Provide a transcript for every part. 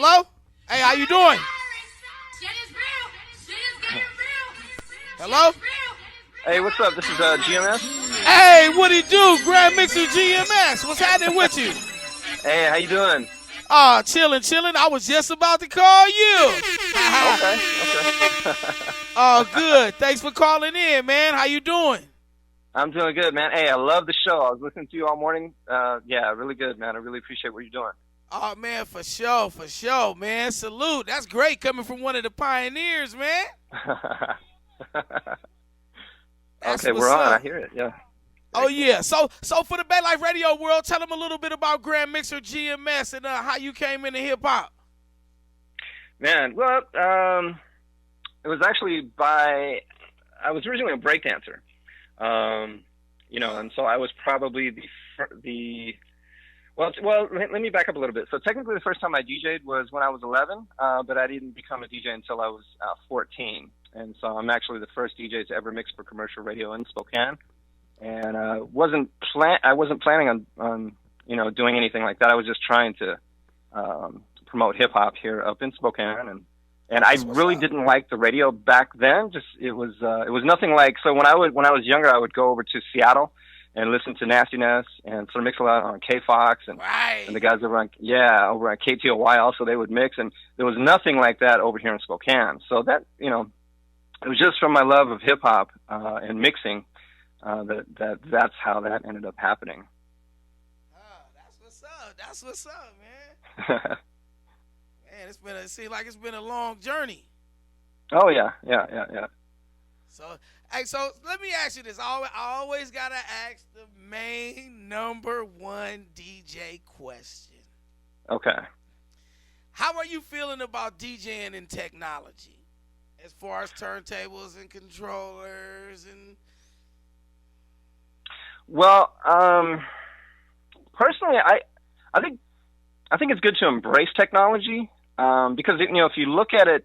Hello? Hey, how you doing? Hello? Hey, what's up? This is GMS. Hey, what he do? Grandmixer GMS. What's happening with you? Hey, how you doing? Chilling. I was just about to call you. Okay. Oh, good. Thanks for calling in, man. How you doing? I'm doing good, man. Hey, I love the show. I was listening to you all morning. Yeah, really good, man. I really appreciate what you're doing. Oh, man, for sure, man. Salute. That's great coming from one of the pioneers, man. That's Okay, what's we're on. up. I hear it. Yeah. Oh, yeah. So for the Bay Life Radio world, tell them a little bit about Grandmixer GMS and how you came into hip-hop. Man, well, it was actually I was originally a breakdancer. And so I was probably well, let me back up a little bit. So technically the first time I DJ'd was when I was 11, but I didn't become a DJ until I was 14. And so I'm actually the first DJ to ever mix for commercial radio in Spokane. And I wasn't planning on doing anything like that. I was just trying to promote hip hop here up in Spokane, and I really didn't like the radio back then. Just it was nothing like. So when I was younger, I would go over to Seattle and listen to Nastiness and sort of mix a lot on K-Fox and the guys over on KTOY also, they would mix, and there was nothing like that over here in Spokane. So that it was just from my love of hip hop and mixing that's how that ended up happening. Oh, that's what's up, man. Man, it seems like it's been a long journey. Oh yeah. So let me ask you this. I always gotta ask the main number one DJ question. Okay. How are you feeling about DJing and technology, as far as turntables and controllers and? Well, personally, I think it's good to embrace technology because if you look at it,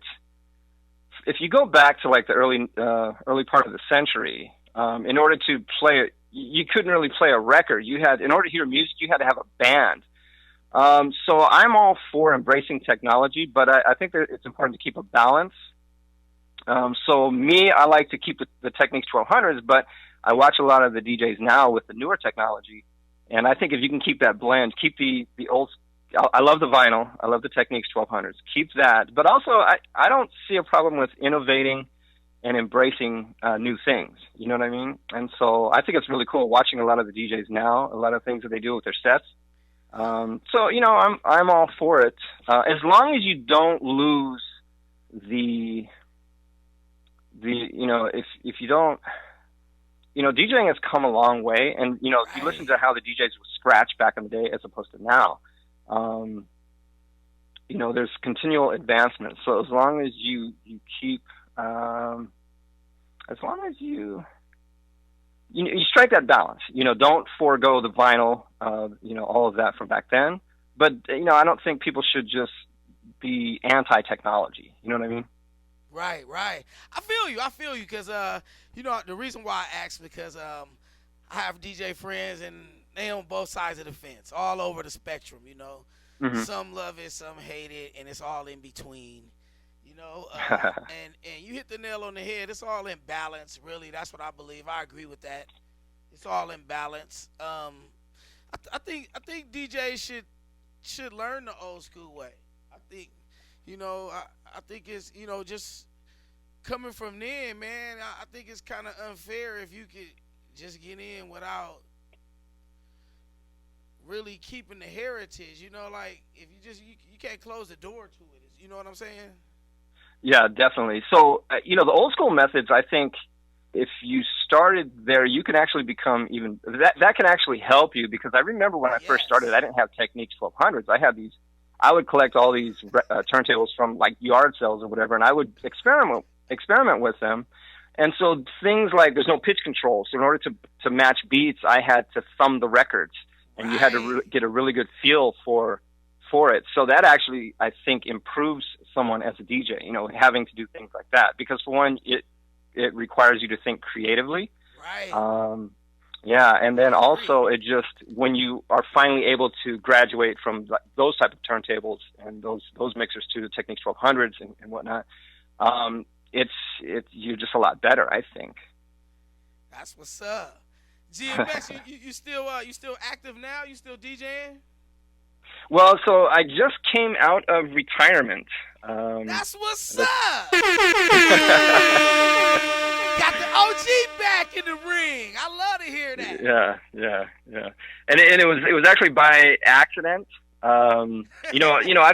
if you go back to like the early part of the century, in order to play it, you couldn't really play a record. In order to hear music, you had to have a band. So I'm all for embracing technology, but I think that it's important to keep a balance. So I like to keep the Technics 1200s, but I watch a lot of the DJs now with the newer technology, and I think if you can keep that blend, keep the old. I love the vinyl. I love the Technics 1200s. Keep that, but also I don't see a problem with innovating and embracing new things. You know what I mean? And so I think it's really cool watching a lot of the DJs now, a lot of things that they do with their sets. So I'm all for it as long as you don't lose the if you don't. DJing has come a long way, and if you listen to how the DJs would scratch back in the day as opposed to now, there's continual advancement. So as long as you keep, as long as you strike that balance, don't forego the vinyl, all of that from back then. But I don't think people should just be anti-technology. You know what I mean? Right. I feel you because, the reason why I asked because I have DJ friends and they on both sides of the fence, all over the spectrum, Mm-hmm. Some love it, some hate it, and it's all in between, and you hit the nail on the head. It's all in balance, really. That's what I believe. I agree with that. It's all in balance. I think DJs should learn the old school way. I think. I think it's, just coming from then, man, I think it's kind of unfair if you could just get in without really keeping the heritage, like if you can't close the door to it. You know what I'm saying? Yeah, definitely. So, the old school methods, I think if you started there, you can actually become even, that can actually help you, because I remember when I first started, I didn't have Technics 1200s. I would collect all these turntables from like yard sales or whatever, and I would experiment with them. And so things like there's no pitch control, so in order to match beats, I had to thumb the records, and you had to get a really good feel for it. So that actually, I think, improves someone as a DJ. Having to do things like that, because for one, it requires you to think creatively. Right. Yeah, and then also Agreed. it just when you are finally able to graduate from those type of turntables and those mixers to the Technics 1200s and whatnot, um, it's you're just a lot better, I think. That's what's up. GMS, you still active now? You still DJing? Well, so I just came out of retirement. That's what's That's up. Got the OG back in the ring. I love to hear that. yeah, and it was actually by accident. I've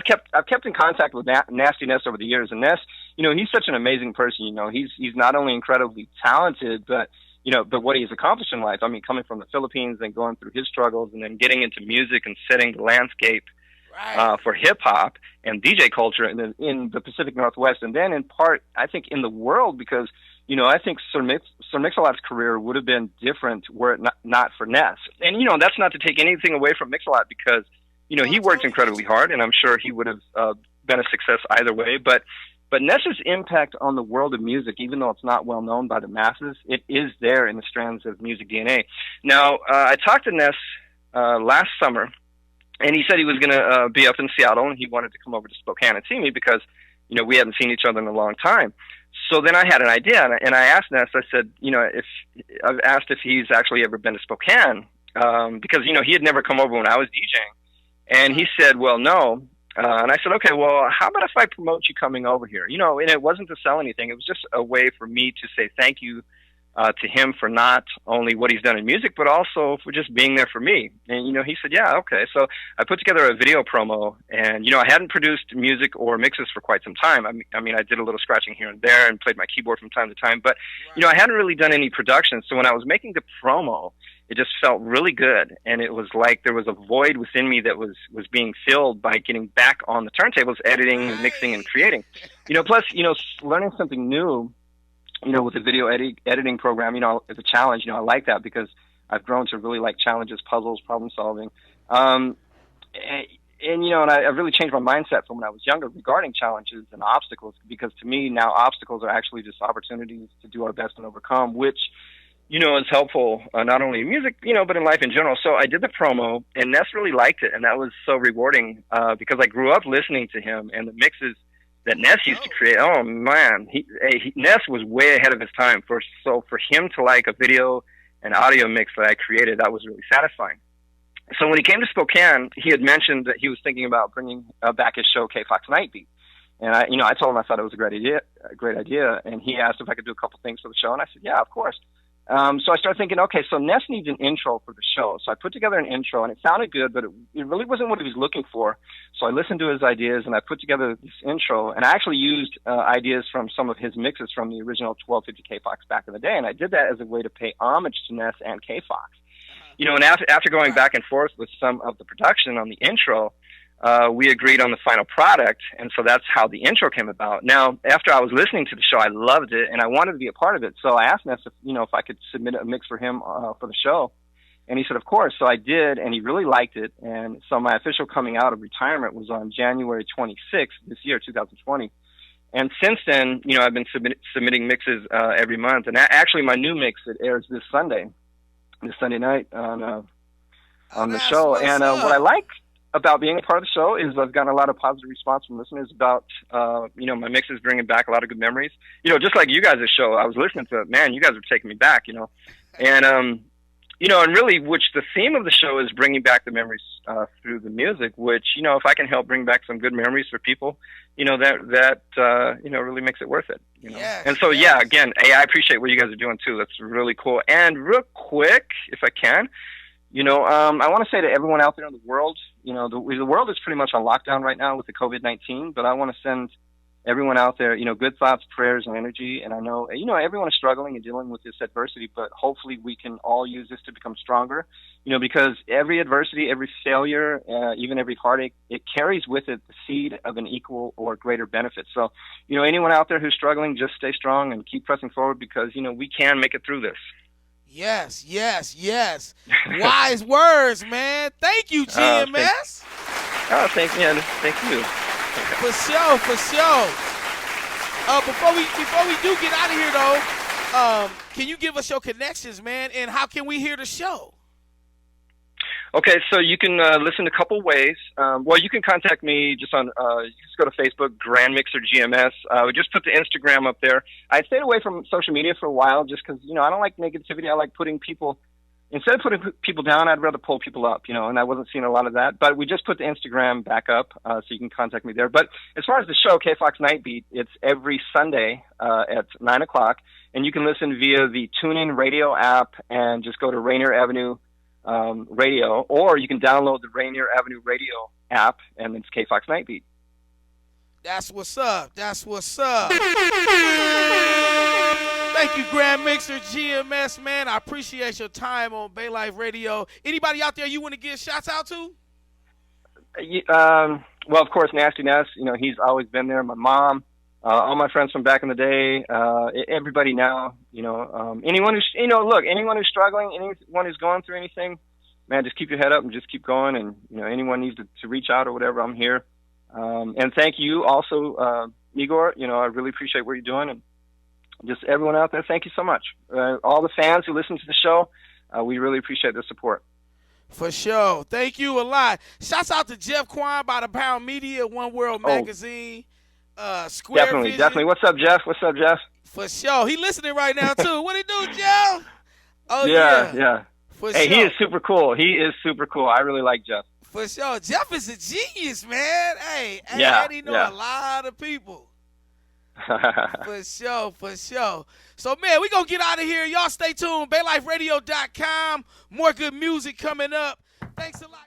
kept in contact with Nasty Ness over the years, and Ness, he's such an amazing person. He's not only incredibly talented, but but what he's accomplished in life. I mean, coming from the Philippines and going through his struggles, and then getting into music and setting the landscape Right. for hip hop and DJ culture in the Pacific Northwest, and then in part, I think, in the world, because I think Sir Mix-a-Lot's career would have been different were it not for Ness. And that's not to take anything away from Mix-a-Lot, because No, I he worked totally get incredibly you. hard, and I'm sure he would have been a success either way. But Ness's impact on the world of music, even though it's not well known by the masses, it is there in the strands of music DNA. Now, I talked to Ness last summer, and he said he was going to be up in Seattle, and he wanted to come over to Spokane and see me because, we hadn't seen each other in a long time. So then I had an idea, and I asked Ness, I said, if I've asked if he's actually ever been to Spokane, because, he had never come over when I was DJing. And he said, well, no. And I said, okay, well, how about if I promote you coming over here? And it wasn't to sell anything. It was just a way for me to say thank you to him for not only what he's done in music, but also for just being there for me. And, he said, yeah, okay. So I put together a video promo, and, I hadn't produced music or mixes for quite some time. I mean, I did a little scratching here and there and played my keyboard from time to time, but, Right. I hadn't really done any production. So when I was making the promo, it just felt really good. And it was like there was a void within me that was being filled by getting back on the turntables, editing, and mixing, and creating. Plus, learning something new, with a video editing program, is a challenge. I like that because I've grown to really like challenges, puzzles, problem solving. And I've really changed my mindset from when I was younger regarding challenges and obstacles, because to me now obstacles are actually just opportunities to do our best and overcome, which, is helpful not only in music, but in life in general. So I did the promo, and Ness really liked it, and that was so rewarding because I grew up listening to him and the mixes that Ness used to create. Oh man, Ness was way ahead of his time. For him to like a video and audio mix that I created, that was really satisfying. So when he came to Spokane, he had mentioned that he was thinking about bringing back his show K Fox Nightbeat. And I told him I thought it was a great idea. And he asked if I could do a couple things for the show, and I said, yeah, of course. So I started thinking, okay, so Ness needs an intro for the show. So I put together an intro, and it sounded good, but it really wasn't what he was looking for. So I listened to his ideas, and I put together this intro, and I actually used ideas from some of his mixes from the original 1250 K-Fox back in the day, and I did that as a way to pay homage to Ness and K-Fox. And after going back and forth with some of the production on the intro, we agreed on the final product, and so that's how the intro came about. Now, after I was listening to the show, I loved it, and I wanted to be a part of it. So I asked Ness if I could submit a mix for him for the show, and he said, of course. So I did, and he really liked it. And so my official coming out of retirement was on January 26th this year, 2020. And since then, I've been submitting mixes every month. And actually, my new mix, it airs this Sunday night on the show. And what I like about being a part of the show is I've gotten a lot of positive response from listeners about, my mixes bringing back a lot of good memories. Just like you guys' show, I was listening to it, man, you guys are taking me back, And, and really, which the theme of the show is bringing back the memories through the music, which, if I can help bring back some good memories for people, that really makes it worth it, Yes, And so, yes. again, I appreciate what you guys are doing, too. That's really cool. And real quick, if I can, I want to say to everyone out there in the world, the world is pretty much on lockdown right now with the COVID-19, but I want to send everyone out there, good thoughts, prayers, and energy. And I know, everyone is struggling and dealing with this adversity, but hopefully we can all use this to become stronger, because every adversity, every failure, even every heartache, it carries with it the seed of an equal or greater benefit. So, anyone out there who's struggling, just stay strong and keep pressing forward because, we can make it through this. Yes. Wise words, man. Thank you, GMS. Thank you. For sure. Before we do get out of here, though, can you give us your connections, man, and how can we hear the show? Okay, so you can listen a couple ways. Well, you can contact me just on, you just go to Facebook, Grandmixer GMS. We just put the Instagram up there. I stayed away from social media for a while just because, I don't like negativity. I like instead of putting people down, I'd rather pull people up, and I wasn't seeing a lot of that. But we just put the Instagram back up, so you can contact me there. But as far as the show, K-Fox Night Beat, it's every Sunday at 9 o'clock, and you can listen via the TuneIn Radio app and just go to Rainier Avenue Radio, or you can download the Rainier Avenue Radio app, and it's K-Fox Night Beat. That's what's up. That's what's up. Thank you, Grandmixer GMS, man. I appreciate your time on Bay Life Radio. Anybody out there you want to give shots out to? Well, of course, Nasty Ness. He's always been there. My mom, all my friends from back in the day, everybody now. Anyone who's anyone who's struggling, anyone who's going through anything, man, just keep your head up and just keep going. And anyone needs to reach out or whatever, I'm here. And thank you also, Igor. I really appreciate what you're doing, and just everyone out there, thank you so much. All the fans who listen to the show, we really appreciate the support. For sure. Thank you a lot. Shouts out to Jeff Quan by the Pound Media, One World Magazine, Square Definitely, Vision. definitely. What's up, Jeff? For sure. He listening right now, too. What he do, Jeff? Oh, yeah. For hey, sure. he is super cool. I really like Jeff. For sure. Jeff is a genius, man. Hey, and he know a lot of people. For sure. So, man, we're going to get out of here. Y'all stay tuned. BayLifeRadio.com. More good music coming up. Thanks a lot.